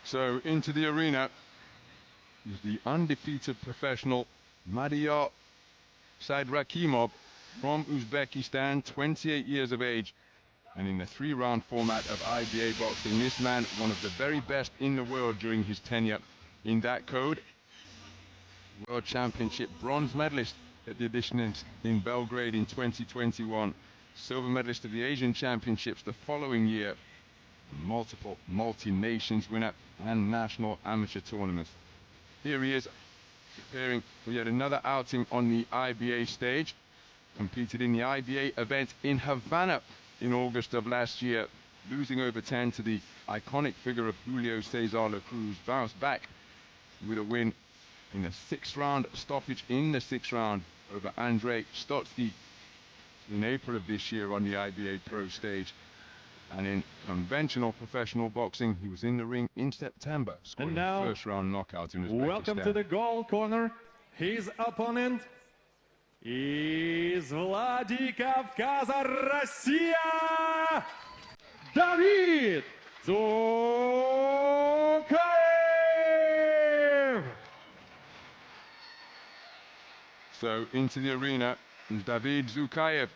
So into the arena is the undefeated professional Madiyar Saydrakhimov from Uzbekistan, 28 years of age. And in the 3-round format of IBA boxing, this man, one of the very best in the world during his tenure in that code. World Championship bronze medalist at the edition in Belgrade in 2021. Silver medalist of the Asian Championships the following year. Multiple multi-nations winner and national amateur tournaments. Here he is, preparing for yet another outing on the IBA stage. Competed in the IBA event in Havana in August of last year, losing over 10 to the iconic figure of Julio Cesar La Cruz. Bounced back with a win in the 6th round stoppage in the 6th round over Andrei Stotsky in April of this year on the IBA.PRO stage. And in conventional professional boxing, he was in the ring in September, scoring a first-round knockout in Uzbekistan. Welcome to the gold corner. His opponent is Vladikavkaz, Russia, David Dzukaev. So into the arena is David Dzukaev,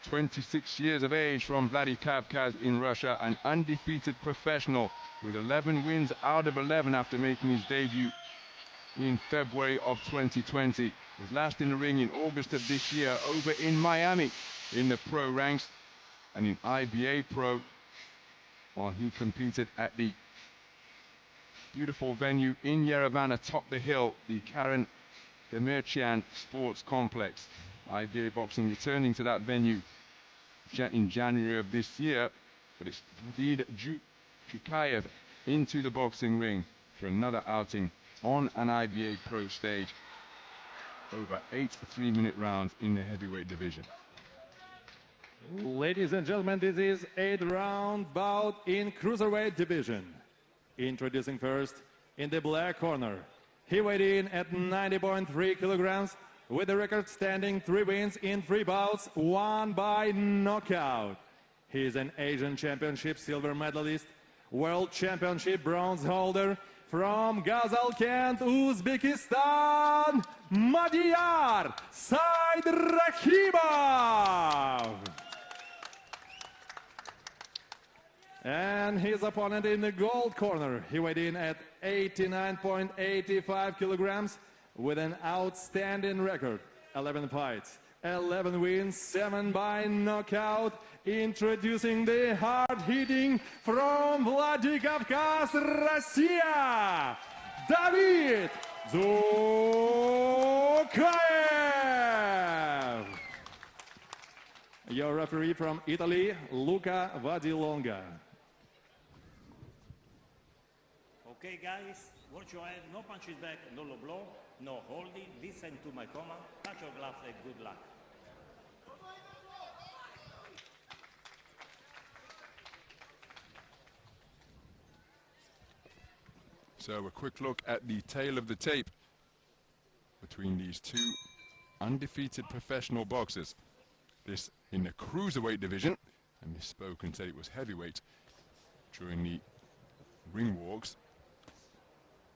26 years of age, from Vladikavkaz in Russia, an undefeated professional with 11 wins out of 11 after making his debut in February of 2020. Was last in the ring in August of this year over in Miami in the pro ranks, and in IBA.PRO, while he competed at the beautiful venue in Yerevan atop the hill, the Karen Demirchian Sports Complex. IBA boxing returning to that venue in January of this year, but it's indeed Dzukaev into the boxing ring for another outing on an IBA.PRO stage. Over 8 3-minute rounds in the heavyweight division. Ladies and gentlemen, this is 8th-round bout in cruiserweight division. Introducing first, in the black corner, he weighed in at 90.3 kilograms with the record standing 3 wins in 3 bouts, 1 by knockout. He is an Asian Championship silver medalist, World Championship bronze holder from Gazalkent, Uzbekistan, Madiyar Saydrakhimov. And his opponent in the gold corner, he weighed in at 89.85 kilograms with an outstanding record, 11 fights, 11 wins, 7 by knockout. Introducing the hard-hitting from Vladikavkaz, Russia, David Dzukaev. Your referee from Italy, Luca Vadilonga. Okay, guys, watch your head, no punches back, no low blow, no holding, listen to my command, touch your gloves and good luck. So a quick look at the tail of the tape between these two undefeated professional boxers. This in the cruiserweight division. I misspoke and said it was heavyweight during the ring walks.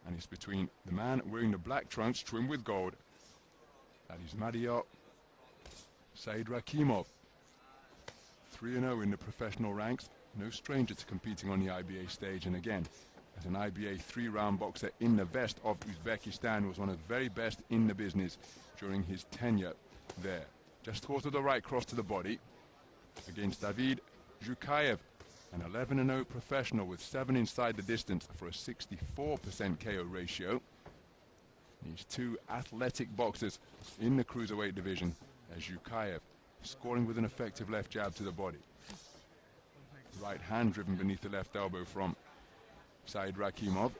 And it's between the man wearing the black trunks trimmed with gold. That is Madiyar Saydrakhimov. 3-0 in the professional ranks. No stranger to competing on the IBA stage, and again, as an IBA 3-round boxer in the vest of Uzbekistan, was one of the very best in the business during his tenure there. Just to the right cross to the body against David Dzukaev, an 11-0 professional with 7 inside the distance for a 64% KO ratio. These two athletic boxers in the cruiserweight division, as Dzukaev scoring with an effective left jab to the body. Right hand driven beneath the left elbow from Saydrakhimov.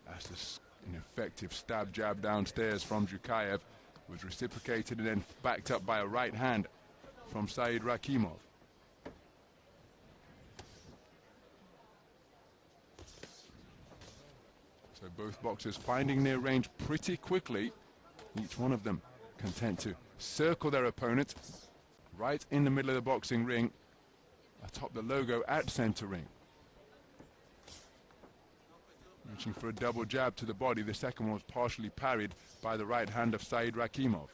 That's an effective stab jab downstairs from Dzukaev, was reciprocated and then backed up by a right hand from Saydrakhimov. So both boxers finding their range pretty quickly, each one of them content to circle their opponent right in the middle of the boxing ring atop the logo at center ring. Reaching for a double jab to the body. The second one was partially parried by the right hand of Saydrakhimov.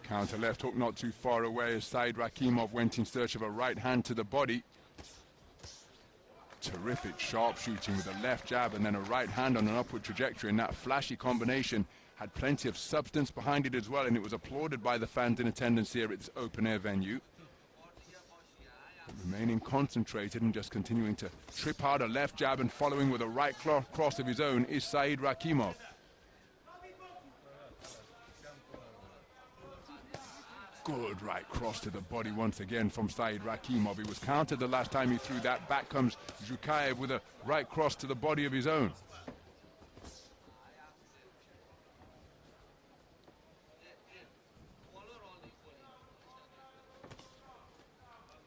Counter left hook not too far away as Saydrakhimov went in search of a right hand to the body. Terrific sharpshooting with a left jab and then a right hand on an upward trajectory, and that flashy combination had plenty of substance behind it as well, and it was applauded by the fans in attendance here at this open-air venue. Remaining concentrated and just continuing to trip out a left jab and following with a right cross of his own is Saydrakhimov. Good right cross to the body once again from Saydrakhimov. He was countered the last time he threw that. Back comes Dzukaev with a right cross to the body of his own.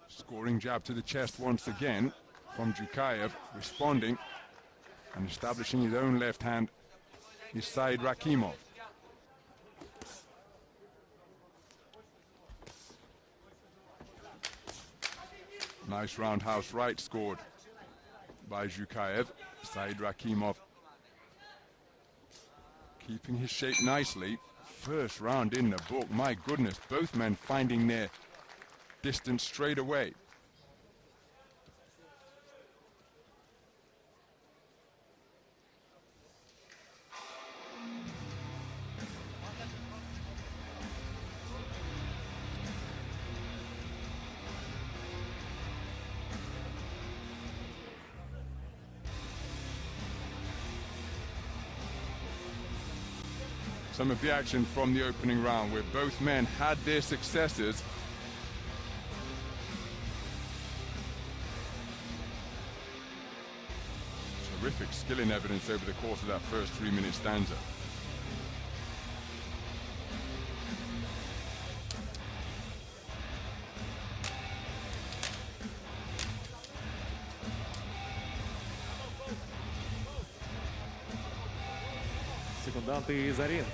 Scoring jab to the chest once again from Dzukaev, responding and establishing his own left hand is Saydrakhimov. Nice roundhouse right scored by Dzukaev. Saydrakhimov keeping his shape nicely. First round in the book. My goodness, both men finding their distance straight away. Some of the action from the opening round where both men had their successes. Terrific skill in evidence over the course of that first 3-minute stanza. Секунданты за ринг.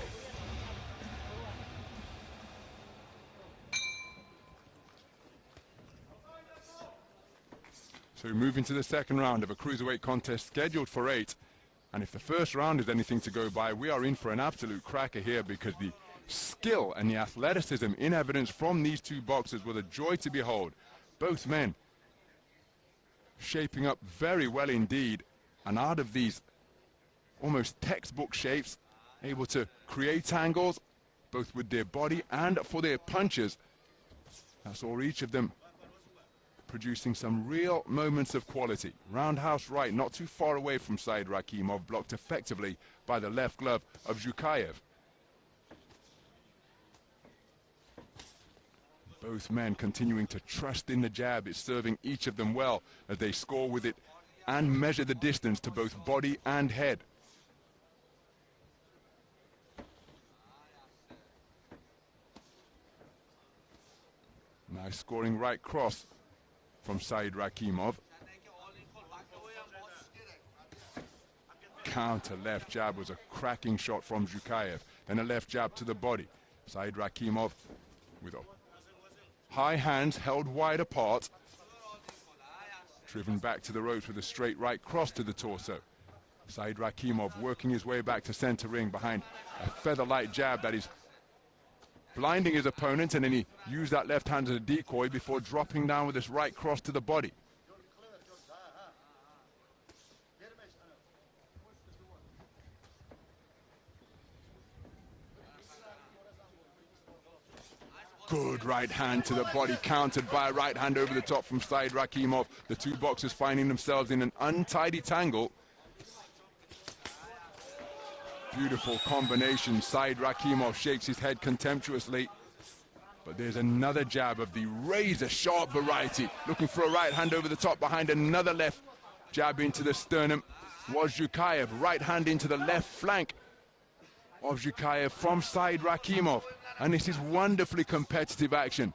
So moving to the second round of a cruiserweight contest scheduled for 8. And if the first round is anything to go by, we are in for an absolute cracker here, because the skill and the athleticism in evidence from these two boxers were a joy to behold. Both men shaping up very well indeed, and out of these almost textbook shapes, able to create angles both with their body and for their punches. I saw each of them producing some real moments of quality. Roundhouse right, not too far away from Saydrakhimov, blocked effectively by the left glove of Dzukaev. Both men continuing to trust in the jab. It's serving each of them well as they score with it and measure the distance to both body and head. Nice scoring right cross from Saydrakhimov. Counter left jab was a cracking shot from Dzukaev. Then a left jab to the body. Saydrakhimov with high hands held wide apart. Driven back to the ropes with a straight right cross to the torso. Saydrakhimov working his way back to center ring behind a feather-light jab that is blinding his opponent, and then he used that left hand as a decoy before dropping down with this right cross to the body. Good right hand to the body, countered by a right hand over the top from Saydrakhimov. The two boxers finding themselves in an untidy tangle. Beautiful combination. Saydrakhimov shakes his head contemptuously. But there's another jab of the razor-sharp variety. Looking for a right hand over the top behind another left jab into the sternum. Was Dzukaev. Right hand into the left flank of Dzukaev from Saydrakhimov. And this is wonderfully competitive action.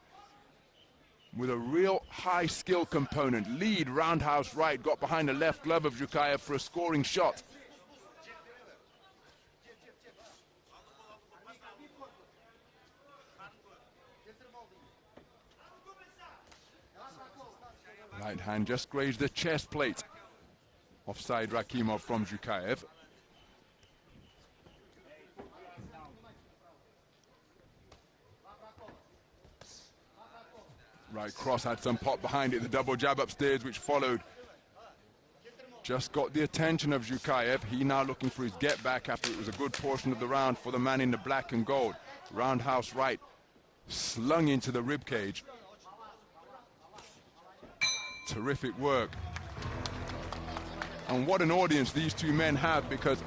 with a real high skill component. Lead roundhouse right, got behind the left glove of Dzukaev for a scoring shot. Right hand just grazed the chest plate of Saydrakhimov from Dzukaev. Right cross had some pop behind it, the double jab upstairs which followed. Just got the attention of Dzukaev. He now looking for his get back after it was a good portion of the round for the man in the black and gold. Roundhouse right, slung into the rib cage. Terrific work. And what an audience these two men have, because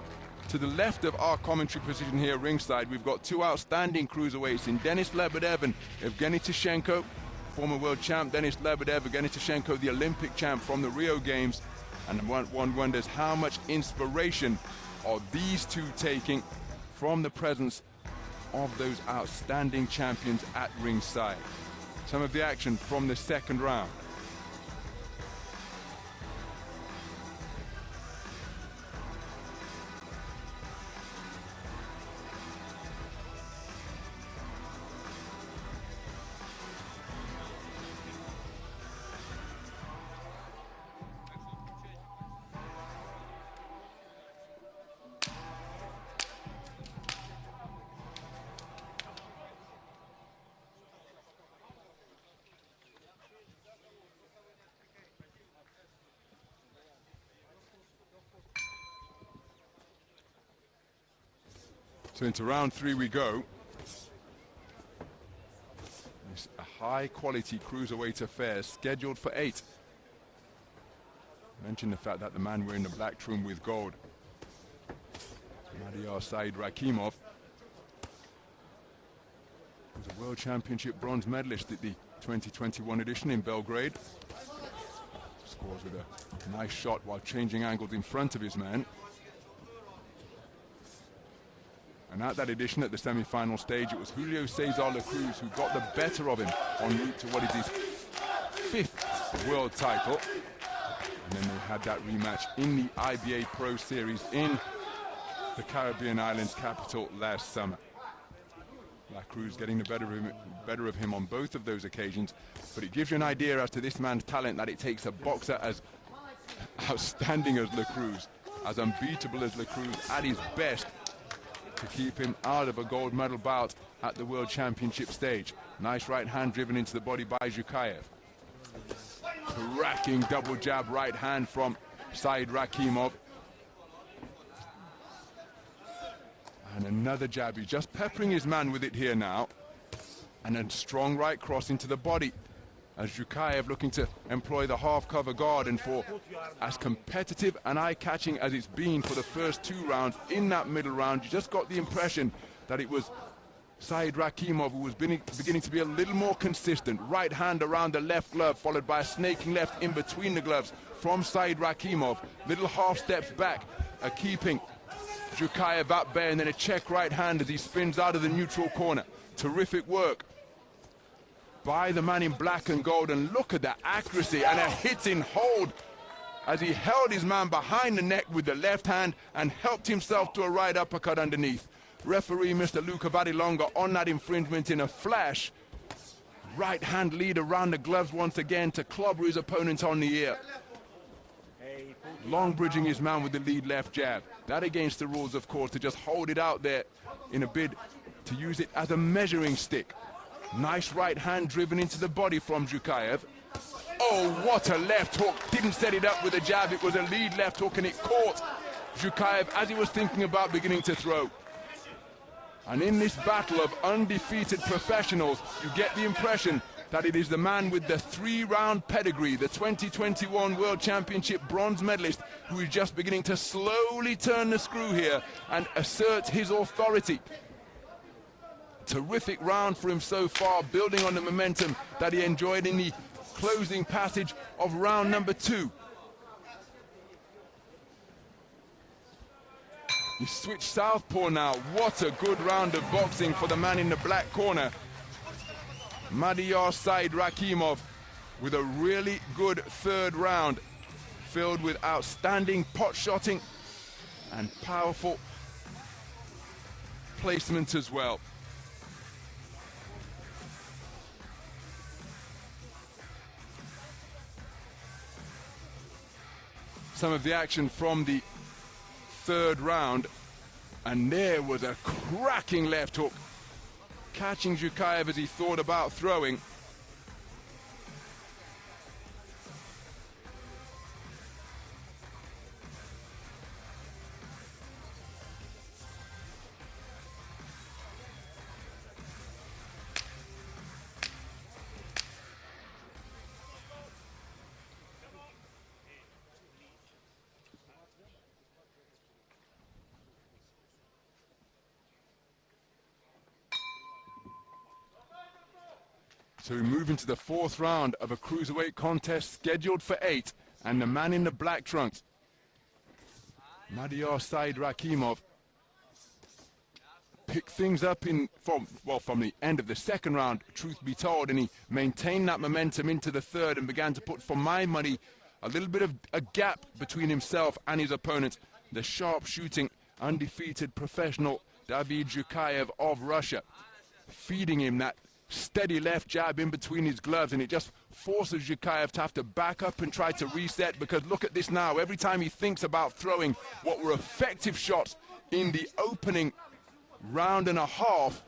to the left of our commentary position here ringside, we've got two outstanding cruiserweights in Denis Lebedev and Evgeny Tishenko, former world champ Denis Lebedev, Evgeny Tishenko, the Olympic champ from the Rio Games. And one wonders how much inspiration are these two taking from the presence of those outstanding champions at ringside. Some of the action from the second round. So into round three we go. It's a high-quality cruiserweight affair scheduled for 8. Mention the fact that the man wearing the black trim with gold, Madiyar Saydrakhimov, was a World Championship bronze medalist at the 2021 edition in Belgrade. Scores with a nice shot while changing angles in front of his man. And at that edition, at the semi-final stage, it was Julio Cesar La Cruz who got the better of him en route to what is his 5th world title. And then they had that rematch in the IBA.PRO series in the Caribbean islands capital last summer. La Cruz getting the better of him on both of those occasions. But it gives you an idea as to this man's talent, that it takes a boxer as outstanding as La Cruz, as unbeatable as La Cruz at his best, to keep him out of a gold medal bout at the World Championship stage. Nice right hand driven into the body by Dzukaev. Cracking double jab right hand from Saydrakhimov. And another jab. He's just peppering his man with it here now. And a strong right cross into the body, as Dzukaev looking to employ the half cover guard. And for as competitive and eye-catching as it's been for the first 2 rounds, in that middle round you just got the impression that it was Saydrakhimov who was beginning to be a little more consistent. Right hand around the left glove, followed by a snaking left in between the gloves from Saydrakhimov. Little half steps back, keeping Dzukaev at bay, and then a check right hand as he spins out of the neutral corner. Terrific work by the man in black and gold, and look at that accuracy and a hitting hold as he held his man behind the neck with the left hand and helped himself to a right uppercut underneath. Referee Mr. Luca Vadilonga on that infringement in a flash. Right hand lead around the gloves once again to clobber his opponent on the ear. Long bridging his man with the lead left jab. That against the rules, of course, to just hold it out there in a bid to use it as a measuring stick. Nice right hand driven into the body from Dzukaev. Oh, what a left hook. Didn't set it up with a jab. It was a lead left hook, and it caught Dzukaev as he was thinking about beginning to throw. And in this battle of undefeated professionals, you get the impression that it is the man with the 3-round pedigree, the 2021 World Championship bronze medalist, who is just beginning to slowly turn the screw here and assert his authority. Terrific round for him so far, building on the momentum that he enjoyed in the closing passage of round number 2. You switch southpaw now. What a good round of boxing for the man in the black corner. Madiyar Saydrakhimov with a really good third round filled with outstanding pot shotting and powerful placement as well. Some of the action from the third round, and there was a cracking left hook, catching Dzukaev as he thought about throwing. So we move into the fourth round of a cruiserweight contest scheduled for 8, and the man in the black trunks, Madiyar Saydrakhimov, picked things up from the end of the second round, truth be told, and he maintained that momentum into the third and began to put, for my money, a little bit of a gap between himself and his opponent, the sharp-shooting, undefeated professional David Dzukaev of Russia, feeding him that steady left jab in between his gloves, and it just forces Dzukaev to have to back up and try to reset, because look at this now. Every time he thinks about throwing what were effective shots in the opening round and a half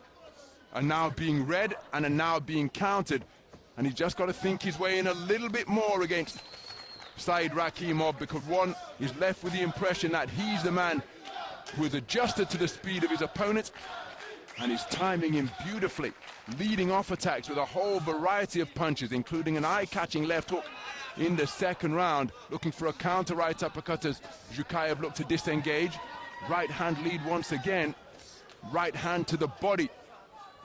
are now being read and are now being countered, and he's just got to think his way in a little bit more against Saydrakhimov, because one is left with the impression that he's the man who is adjusted to the speed of his opponent, and he's timing him beautifully, leading off attacks with a whole variety of punches, including an eye-catching left hook in the second round, looking for a counter right uppercut as Dzukaev looked to disengage. Right hand lead once again, right hand to the body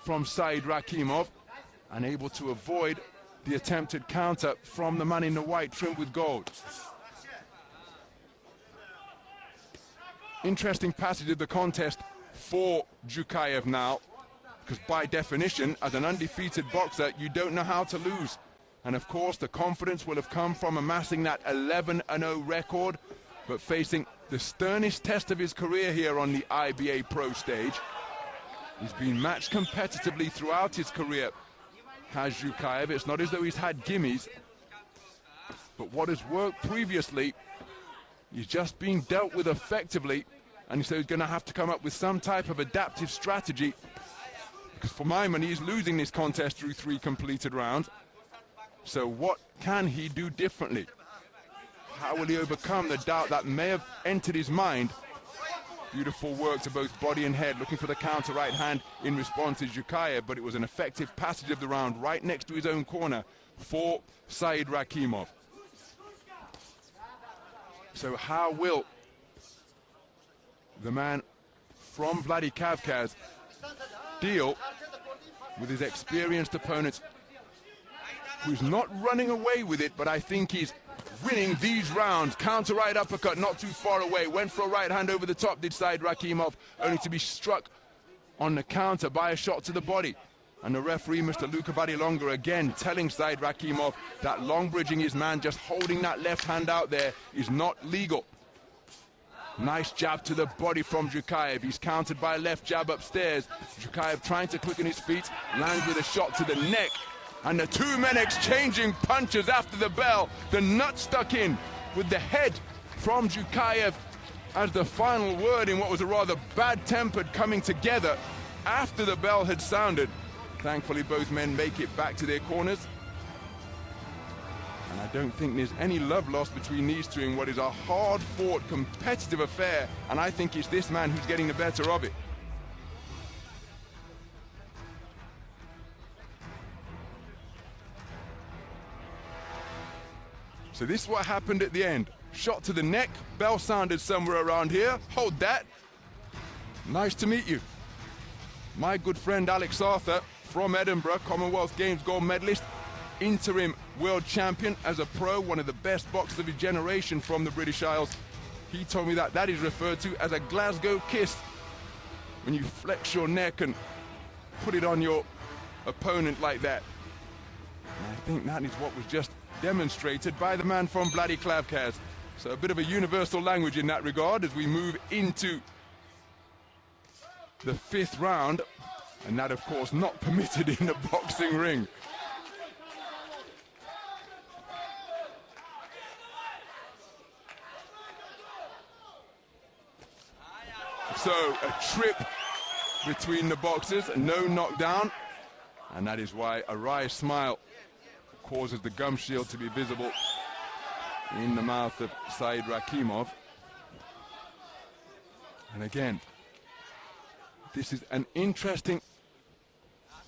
from Saydrakhimov, and able to avoid the attempted counter from the man in the white trimmed with gold. Interesting passage of the contest for Dzukaev now, because by definition, as an undefeated boxer, you don't know how to lose. And of course, the confidence will have come from amassing that 11-0 record, but facing the sternest test of his career here on the IBA.PRO stage. He's been matched competitively throughout his career, has Dzukaev. It's not as though he's had gimmies, but what has worked previously, he's just being dealt with effectively, and so he's going to have to come up with some type of adaptive strategy, because for my money, he's losing this contest through 3 completed rounds. So what can he do differently? How will he overcome the doubt that may have entered his mind? Beautiful work to both body and head, looking for the counter right hand in response to Dzukaev, but it was an effective passage of the round right next to his own corner for Saydrakhimov. So how will the man from Vladikavkaz deal with his experienced opponent, who's not running away with it, but I think he's winning these rounds? Counter right uppercut not too far away, went for a right hand over the top, did Saydrakhimov, only to be struck on the counter by a shot to the body. And the referee, Mr. Luka Vadilonga, again telling Saydrakhimov that long bridging his man, just holding that left hand out there, is not legal. Nice jab to the body from Dzukaev. He's countered by a left jab upstairs. Dzukaev trying to quicken his feet, lands with a shot to the neck. And the two men exchanging punches after the bell. The nut stuck in with the head from Dzukaev as the final word in what was a rather bad-tempered coming together after the bell had sounded. Thankfully, both men make it back to their corners. And I don't think there's any love lost between these two in what is a hard-fought, competitive affair. And I think it's this man who's getting the better of it. So this is what happened at the end. Shot to the neck, bell sounded somewhere around here. Hold that. Nice to meet you. My good friend Alex Arthur from Edinburgh, Commonwealth Games gold medalist, interim world champion as a pro, one of the best boxers of his generation from the British Isles. He told me that that is referred to as a Glasgow kiss, when you flex your neck and put it on your opponent like that. And I think that is what was just demonstrated by the man from Vladikavkaz. So a bit of a universal language in that regard as we move into the 5th round. And that, of course, not permitted in the boxing ring. So a trip between the boxers, no knockdown. And that is why a wry smile causes the gum shield to be visible in the mouth of Saydrakhimov. And again, this is an interesting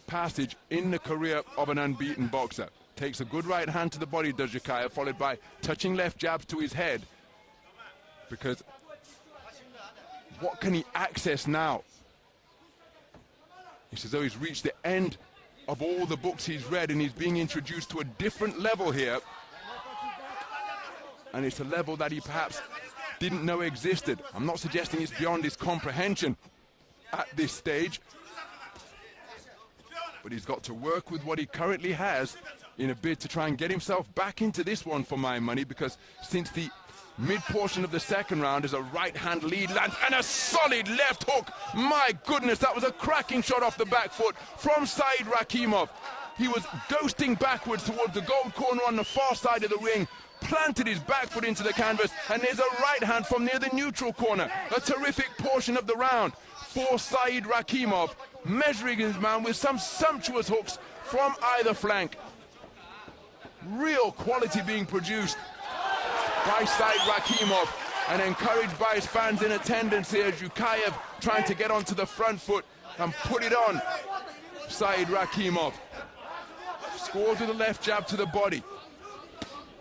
passage in the career of an unbeaten boxer. Takes a good right hand to the body, does Dzukaev, followed by touching left jabs to his head. Because what can he access now? It's as though he's reached the end of all the books he's read and he's being introduced to a different level here. And it's a level that he perhaps didn't know existed. I'm not suggesting it's beyond his comprehension at this stage, but he's got to work with what he currently has in a bid to try and get himself back into this one for my money, because since the mid-portion of the 2nd round is a right-hand lead lands and a solid left hook. My goodness, that was a cracking shot off the back foot from Saydrakhimov. He was ghosting backwards towards the gold corner on the far side of the ring, planted his back foot into the canvas, and there's a right hand from near the neutral corner. A terrific portion of the round for Saydrakhimov, measuring his man with some sumptuous hooks from either flank. Real quality being produced by Saydrakhimov, and encouraged by his fans in attendance here. Dzukaev trying to get onto the front foot and put it on Saydrakhimov. Scores with a left jab to the body.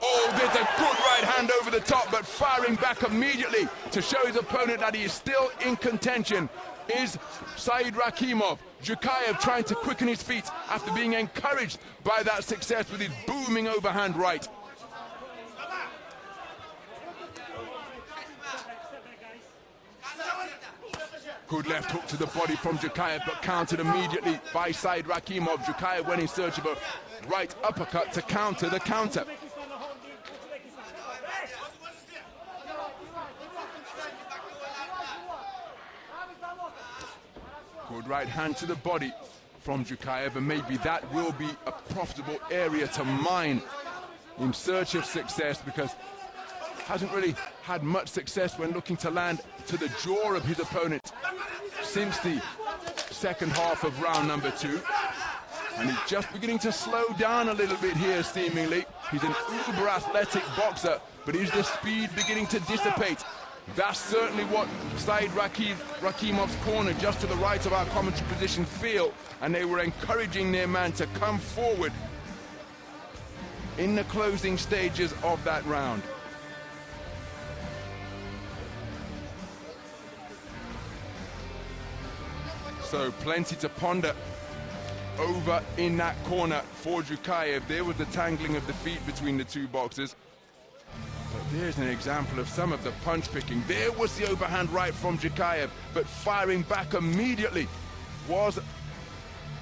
Oh, there's a good right hand over the top, but firing back immediately to show his opponent that he is still in contention is Saydrakhimov. Dzukaev trying to quicken his feet after being encouraged by that success with his booming overhand right. Good left hook to the body from Dzukaev, but countered immediately by Saydrakhimov. Dzukaev went in search of a right uppercut to counter the counter. Good right hand to the body from Dzukaev, and maybe that will be a profitable area to mine in search of success, because hasn't really had much success when looking to land to the jaw of his opponent since the 2nd half of round number 2. And he's just beginning to slow down a little bit here, seemingly. He's an uber athletic boxer, but is the speed beginning to dissipate? That's certainly what Saydrakimov's corner, just to the right of our commentary position, feel, and they were encouraging their man to come forward in the closing stages of that round. So plenty to ponder over in that corner for Dzukaev. There was the tangling of the feet between the two boxers. But there's an example of some of the punch picking. There was the overhand right from Dzukaev, but firing back immediately was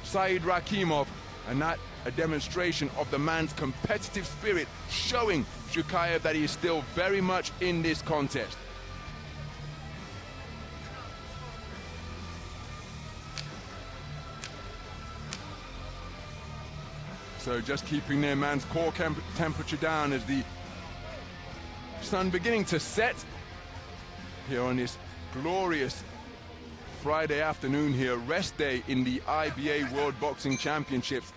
Saydrakhimov, and that a demonstration of the man's competitive spirit, showing Dzukaev that he is still very much in this contest. So just keeping their man's core temperature down as the sun beginning to set here on this glorious Friday afternoon here, rest day in the IBA World Boxing Championships.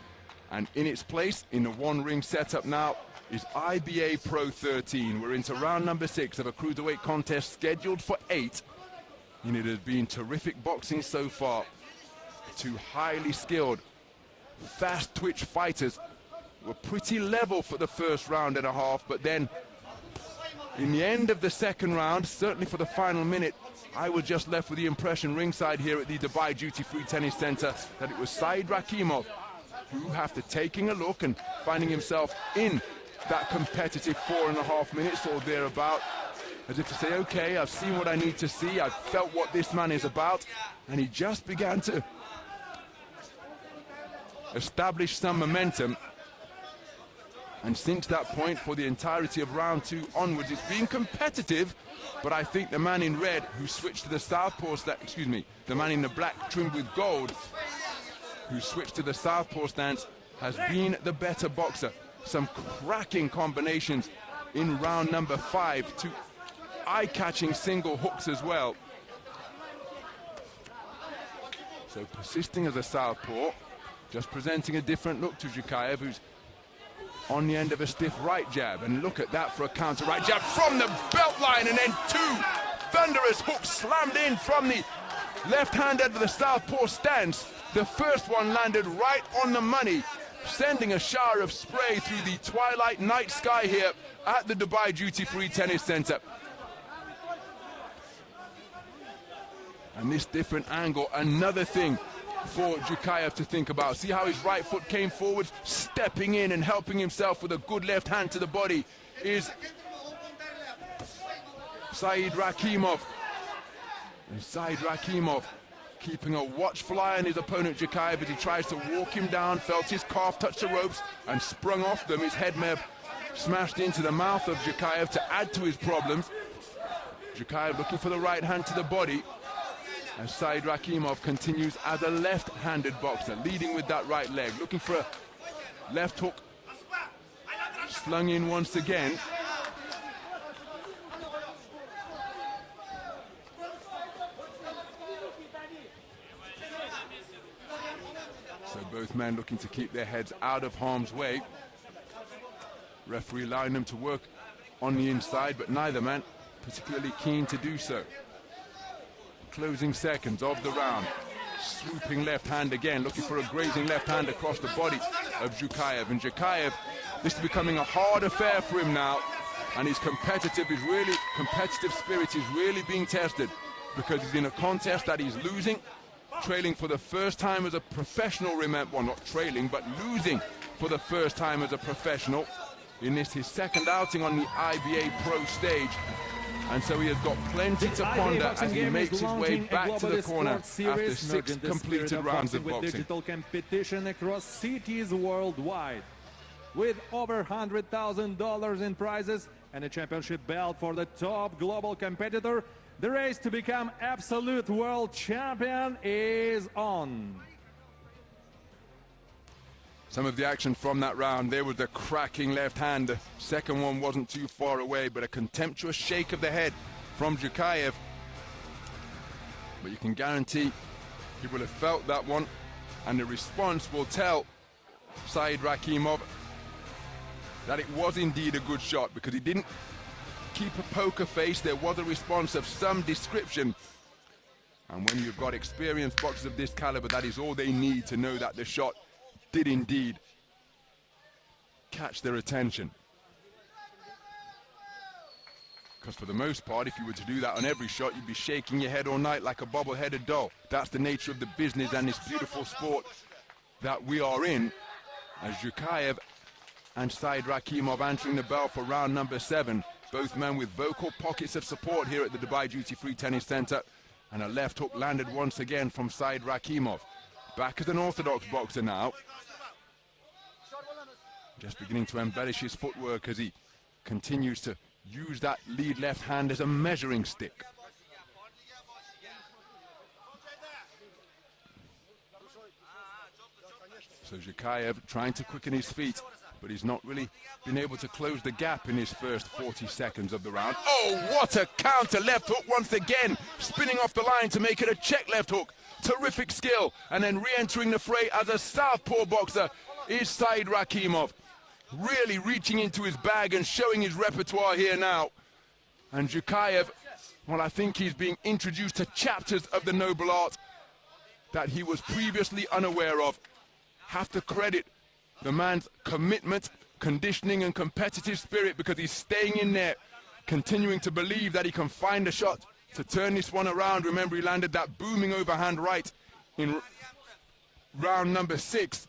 And in its place, in the one ring setup now, is IBA.PRO 13. We're into round number 6 of a cruiserweight contest scheduled for 8. And it has been terrific boxing so far. Two highly skilled, fast twitch fighters were pretty level for the first round and a half, but then in the end of the 2nd round, certainly for the final minute, I was just left with the impression ringside here at the Dubai Duty Free Tennis Center that it was Saydrakhimov who, after taking a look and finding himself in that competitive 4.5 minutes or thereabout, as if to say, okay, I've seen what I need to see, I've felt what this man is about, and he just began to establish some momentum And since that point, for the entirety of round 2 onwards, it's been competitive, but I think the man in red who switched to the southpaw, the man in the black trimmed with gold, who switched to the southpaw stance, has been the better boxer. Some cracking combinations in round number 5, 2 eye-catching single hooks as well. So persisting as a southpaw, just presenting a different look to Dzukaev, who's on the end of a stiff right jab. And look at that for a counter right jab from the belt line, and then 2 thunderous hooks slammed in from the left hand out of the southpaw stance. The first one landed right on the money, sending a shower of spray through the twilight night sky here at the Dubai Duty Free Tennis Center. And this different angle, another thing for Dzukaev to think about. See how his right foot came forward, stepping in and helping himself with a good left hand to the body is Saydrakhimov. And Saydrakhimov keeping a watchful eye on his opponent Dzukaev as he tries to walk him down, felt his calf touch the ropes and sprung off them. His head may have smashed into the mouth of Dzukaev to add to his problems. Dzukaev looking for the right hand to the body, as Saydrakhimov continues as a left-handed boxer, leading with that right leg, looking for a left hook, slung in once again. So both men looking to keep their heads out of harm's way. Referee allowing them to work on the inside, but neither man particularly keen to do so. Closing seconds of the round. Swooping left hand again, looking for a grazing left hand across the body of Dzukaev. And Dzukaev, this is becoming a hard affair for him now, and his competitive spirit is really being tested, because he's in a contest that he's losing, trailing for the first time as a professional, remember, well, not trailing, but losing for the first time as a professional in this, his second outing on the IBA.PRO stage. And so he has got plenty to ponder as he makes his way back to the corner after 6 completed rounds of boxing. Digital competition across cities worldwide, with over $100,000 in prizes and a championship belt for the top global competitor. The race to become absolute world champion is on. Some of the action from that round, there was the cracking left hand. The second one wasn't too far away, but a contemptuous shake of the head from Dzukaev. But you can guarantee he will have felt that one, and the response will tell Saydrakhimov that it was indeed a good shot, because he didn't keep a poker face. There was a response of some description. And when you've got experienced boxers of this caliber, that is all they need to know that the shot did indeed catch their attention. Because for the most part, if you were to do that on every shot, you'd be shaking your head all night like a bobble-headed doll. That's the nature of the business and this beautiful sport that we are in, as Dzukaev and Saydrakhimov answering the bell for round number 7. Both men with vocal pockets of support here at the Dubai Duty Free Tennis Center. And a left hook landed once again from Saydrakhimov. Back as an orthodox boxer now. Just beginning to embellish his footwork as he continues to use that lead left hand as a measuring stick. So Dzukaev trying to quicken his feet, but he's not really been able to close the gap in his first 40 seconds of the round. Oh, what a counter left hook once again, spinning off the line to make it a check left hook. Terrific skill, and then re-entering the fray as a southpaw boxer is Saydrakhimov. Really reaching into his bag and showing his repertoire here now. And Dzukaev, well, I think he's being introduced to chapters of the noble art that he was previously unaware of. Have to credit the man's commitment, conditioning and competitive spirit, because he's staying in there, continuing to believe that he can find a shot to turn this one around. Remember, he landed that booming overhand right in round number 6.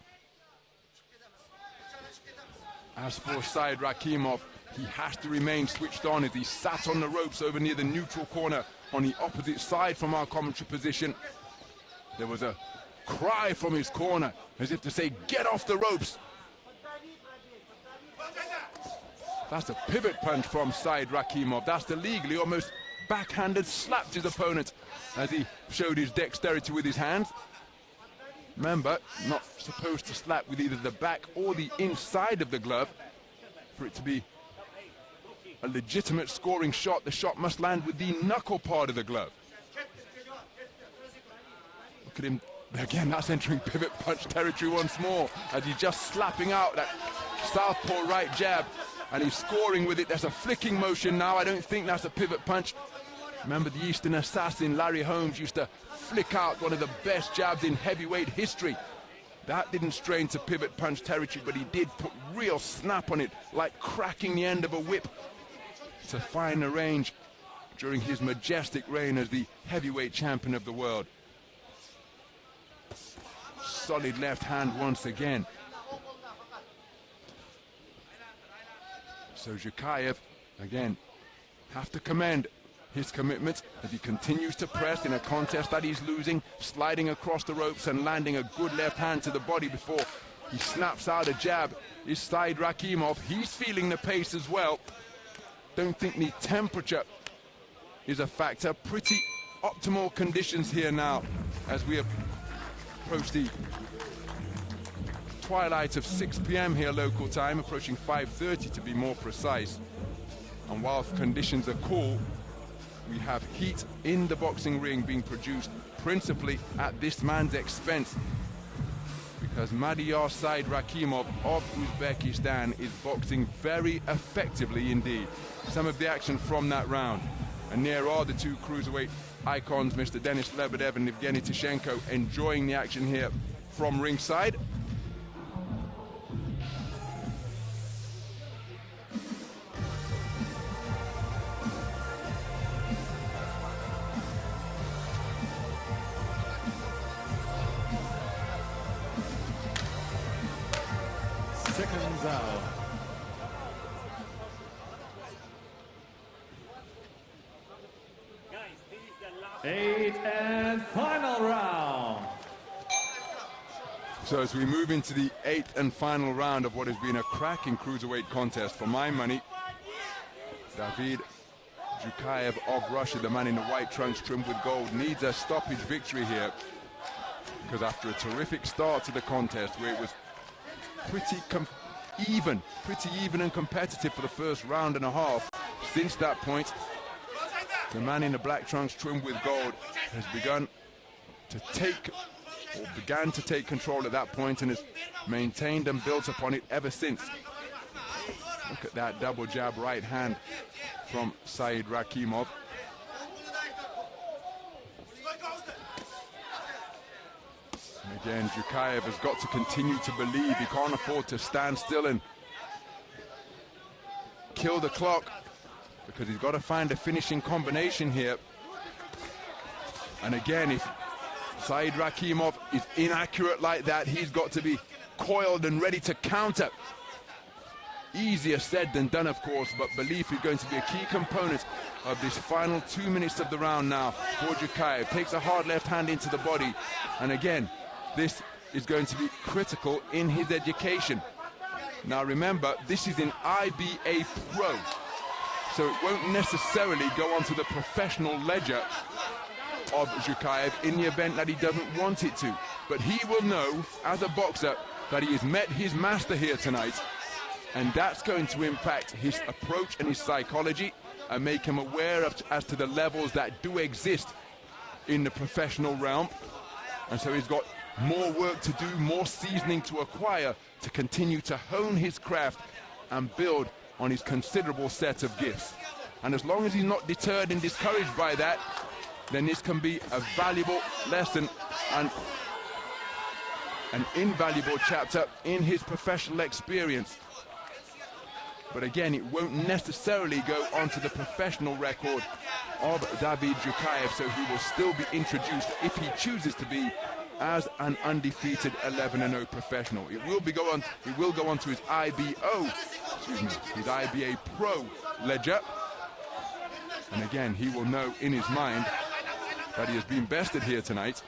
As for Saydrakhimov, he has to remain switched on as he sat on the ropes over near the neutral corner on the opposite side from our commentary position. There was a cry from his corner as if to say, get off the ropes. That's a pivot punch from Saydrakhimov. That's the legally almost backhanded slapped his opponent as he showed his dexterity with his hands. Remember, not supposed to slap with either the back or the inside of the glove. For it to be a legitimate scoring shot, the shot must land with the knuckle part of the glove. Look at him. Again, that's entering pivot punch territory once more as he's just slapping out that southpaw right jab and he's scoring with it. There's a flicking motion now. I don't think that's a pivot punch. Remember, the Eastern assassin Larry Holmes used to flick out one of the best jabs in heavyweight history. That didn't strain to pivot punch territory, but he did put real snap on it, like cracking the end of a whip, to find the range during his majestic reign as the heavyweight champion of the world. Solid left hand once again. So Dzukaev, again, have to commend his commitment as he continues to press in a contest that he's losing, sliding across the ropes and landing a good left hand to the body before he snaps out a jab. Is Saydrakhimov. He's feeling the pace as well. Don't think the temperature is a factor. Pretty optimal conditions here now as we approach the twilight of 6 p.m. here local time, approaching 5:30 to be more precise. And whilst conditions are cool, we have heat in the boxing ring being produced principally at this man's expense, because Madiyar Saydrakhimov of Uzbekistan is boxing very effectively indeed. Some of the action from that round, and there are the two cruiserweight icons, Mr. Denis Lebedev and Evgeny Tishenko, enjoying the action here from ringside. Seconds out. Guys, this is the last. 8th and final round. So as we move into the 8th and final round of what has been a cracking cruiserweight contest, for my money, David Dzukaev of Russia, the man in the white trunks trimmed with gold, needs a stoppage victory here, because after a terrific start to the contest where it was pretty even and competitive for the first round and a half, since that point the man in the black trunks trimmed with gold has began to take control at that point and has maintained and built upon it ever since. Look at that double jab right hand from Saydrakhimov. And again, Dzukaev has got to continue to believe. He can't afford to stand still and kill the clock, because he's got to find a finishing combination here. And again, if Saydrakhimov is inaccurate like that, he's got to be coiled and ready to counter. Easier said than done, of course, but belief is going to be a key component of this final 2 minutes of the round now for Dzukaev. Takes a hard left hand into the body, and again, this is going to be critical in his education. Now remember, this is in IBA.PRO, so it won't necessarily go onto the professional ledger of Dzukaev in the event that he doesn't want it to. But he will know, as a boxer, that he has met his master here tonight, and that's going to impact his approach and his psychology and make him aware of as to the levels that do exist in the professional realm. And so he's got more work to do, more seasoning to acquire to continue to hone his craft and build on his considerable set of gifts. And as long as he's not deterred and discouraged by that, then this can be a valuable lesson and an invaluable chapter in his professional experience. But again, it won't necessarily go onto the professional record of David Dzukaev, so he will still be introduced, if he chooses to be, as an undefeated 11-0 professional. It will go on to his his IBA.PRO ledger. And again, he will know in his mind that he has been bested here tonight.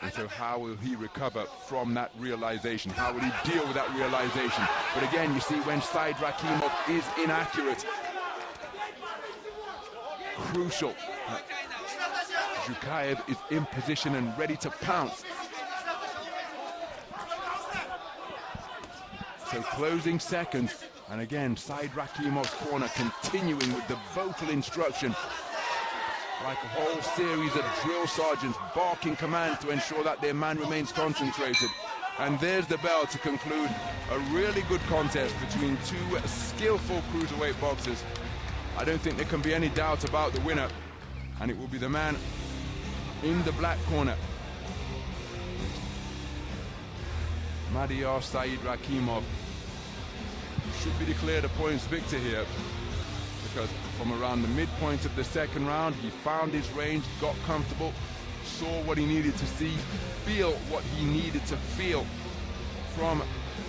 And so how will he recover from that realization? How will he deal with that realization? But again, you see when Saydrakhimov is inaccurate, crucial. Dzukaev is in position and ready to pounce. So closing seconds, and again, Saydrakimov's corner continuing with the vocal instruction, like a whole series of drill sergeants barking commands to ensure that their man remains concentrated. And there's the bell to conclude a really good contest between two skillful cruiserweight boxers. I don't think there can be any doubt about the winner, and it will be the man in the black corner, Madiyar Saydrakhimov. Should be declared a points victor here, because from around the midpoint of the second round, he found his range, got comfortable, saw what he needed to see, feel what he needed to feel from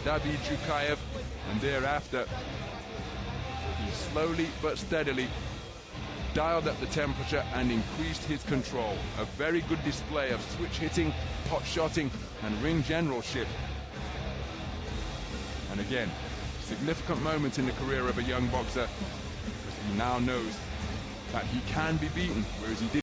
David Dzukaev, and thereafter he slowly but steadily dialed up the temperature and increased his control. A very good display of switch hitting, pot shotting, and ring generalship. And again, significant moment in the career of a young boxer, because he now knows that he can be beaten, whereas he did.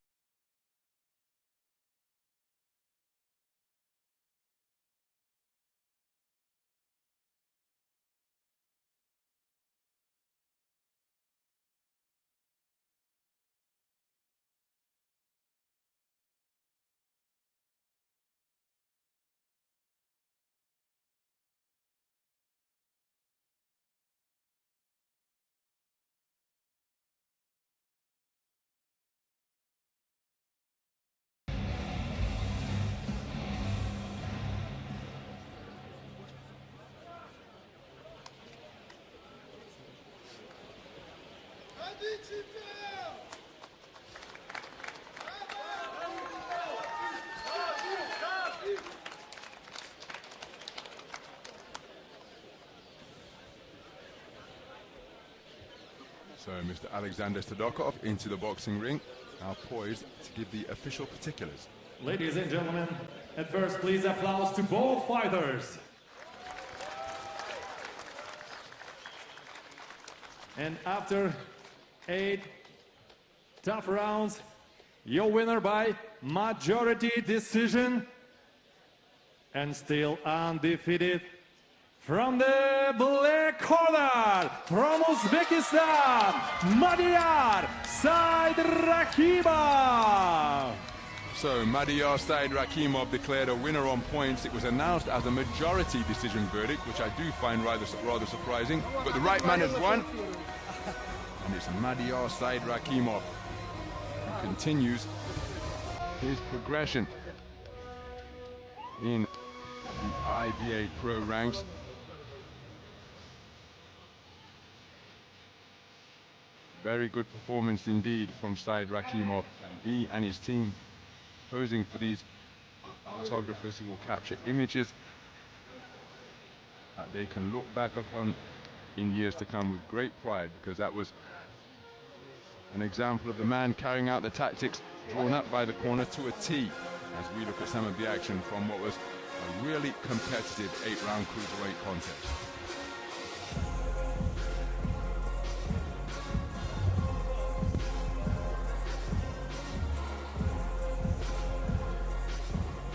So Mr. Alexander Dzukaev into the boxing ring, now poised to give the official particulars. Ladies and gentlemen, at first please applause to both fighters. And after 8 tough rounds, your winner by majority decision and still undefeated, from the black corner, from Uzbekistan, Madiyar Saydrakhimov. So Madiyar Saydrakhimov declared a winner on points. It was announced as a majority decision verdict, which I do find rather surprising. But the right man has won, and it's Madiyar Saydrakhimov who continues his progression in the IBA.PRO ranks. Very good performance indeed from Saydrakhimov, and he and his team posing for these photographers who will capture images that they can look back upon in years to come with great pride, because that was an example of the man carrying out the tactics drawn up by the corner to a T, as we look at some of the action from what was a really competitive 8-round cruiserweight contest.